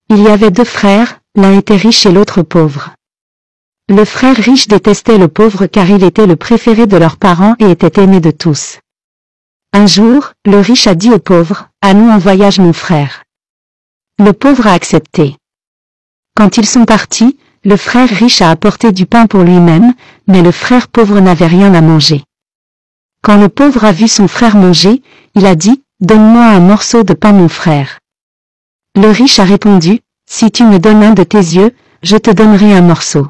Il y avait deux frères, l'un était riche et l'autre pauvre. Le frère riche détestait le pauvre car il était le préféré de leurs parents et était aimé de tous. Un jour, le riche a dit au pauvre, « Allons en voyage mon frère. » Le pauvre a accepté. Quand ils sont partis, le frère riche a apporté du pain pour lui-même, mais le frère pauvre n'avait rien à manger. Quand le pauvre a vu son frère manger, il a dit, « Donne-moi un morceau de pain mon frère. » Le riche a répondu, « Si tu me donnes un de tes yeux, je te donnerai un morceau. »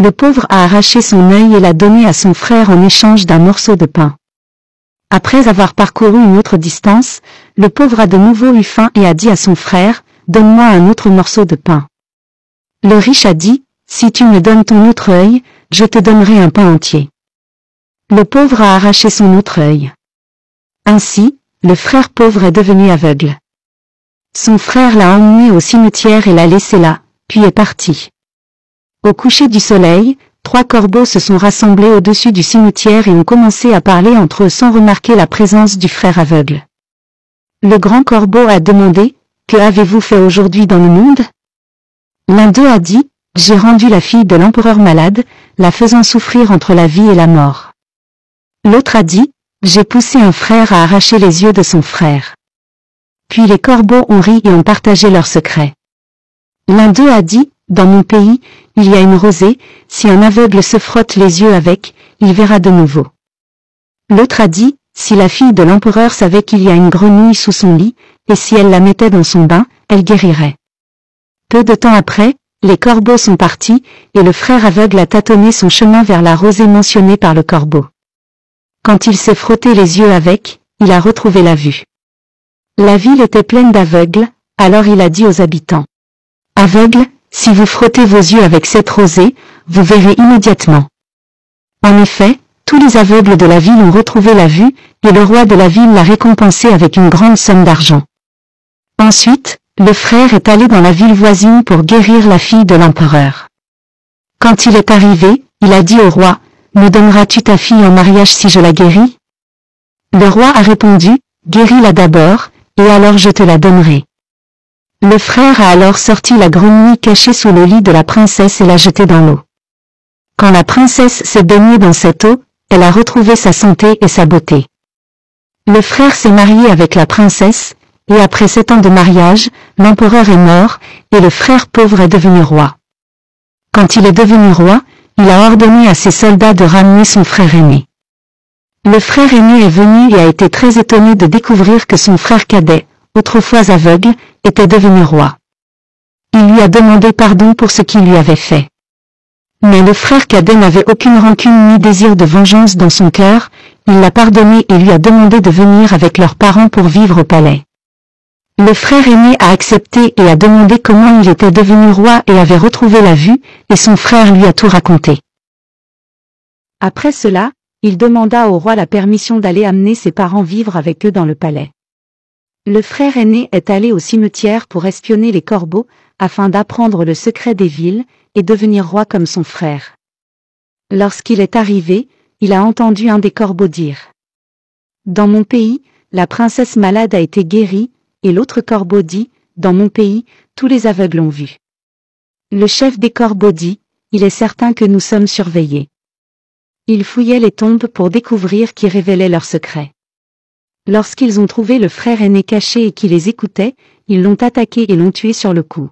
Le pauvre a arraché son œil et l'a donné à son frère en échange d'un morceau de pain. Après avoir parcouru une autre distance, le pauvre a de nouveau eu faim et a dit à son frère, « Donne-moi un autre morceau de pain. » Le riche a dit, « Si tu me donnes ton autre œil, je te donnerai un pain entier. » Le pauvre a arraché son autre œil. Ainsi, le frère pauvre est devenu aveugle. Son frère l'a emmené au cimetière et l'a laissé là, puis est parti. Au coucher du soleil, 3 corbeaux se sont rassemblés au-dessus du cimetière et ont commencé à parler entre eux sans remarquer la présence du frère aveugle. Le grand corbeau a demandé, « Que avez-vous fait aujourd'hui dans le monde ?» L'un d'eux a dit, « J'ai rendu la fille de l'empereur malade, la faisant souffrir entre la vie et la mort. » L'autre a dit, « J'ai poussé un frère à arracher les yeux de son frère. » Puis les corbeaux ont ri et ont partagé leurs secrets. L'un d'eux a dit, « Dans mon pays, il y a une rosée, si un aveugle se frotte les yeux avec, il verra de nouveau. » L'autre a dit, « Si la fille de l'empereur savait qu'il y a une grenouille sous son lit, et si elle la mettait dans son bain, elle guérirait. » Peu de temps après, les corbeaux sont partis, et le frère aveugle a tâtonné son chemin vers la rosée mentionnée par le corbeau. Quand il s'est frotté les yeux avec, il a retrouvé la vue. La ville était pleine d'aveugles, alors il a dit aux habitants, « Aveugles, si vous frottez vos yeux avec cette rosée, vous verrez immédiatement. » En effet, tous les aveugles de la ville ont retrouvé la vue, et le roi de la ville l'a récompensé avec une grande somme d'argent. Ensuite, le frère est allé dans la ville voisine pour guérir la fille de l'empereur. Quand il est arrivé, il a dit au roi, « Me donneras-tu ta fille en mariage si je la guéris ?» Le roi a répondu, « Guéris-la d'abord, et alors je te la donnerai. » Le frère a alors sorti la grenouille cachée sous le lit de la princesse et l'a jetée dans l'eau. Quand la princesse s'est baignée dans cette eau, elle a retrouvé sa santé et sa beauté. Le frère s'est marié avec la princesse, et après 7 ans de mariage, l'empereur est mort, et le frère pauvre est devenu roi. Quand il est devenu roi, il a ordonné à ses soldats de ramener son frère aîné. Le frère aîné est venu et a été très étonné de découvrir que son frère cadet, autrefois aveugle, était devenu roi. Il lui a demandé pardon pour ce qu'il lui avait fait. Mais le frère cadet n'avait aucune rancune ni désir de vengeance dans son cœur, il l'a pardonné et lui a demandé de venir avec leurs parents pour vivre au palais. Le frère aîné a accepté et a demandé comment il était devenu roi et avait retrouvé la vue, et son frère lui a tout raconté. Après cela, il demanda au roi la permission d'aller amener ses parents vivre avec eux dans le palais. Le frère aîné est allé au cimetière pour espionner les corbeaux, afin d'apprendre le secret des villes, et devenir roi comme son frère. Lorsqu'il est arrivé, il a entendu un des corbeaux dire « Dans mon pays, la princesse malade a été guérie, et l'autre corbeau dit, dans mon pays, tous les aveugles ont vu. Le chef des corbeaux dit, il est certain que nous sommes surveillés. Ils fouillaient les tombes pour découvrir qui révélait leurs secrets. Lorsqu'ils ont trouvé le frère aîné caché et qui les écoutait, ils l'ont attaqué et l'ont tué sur le coup.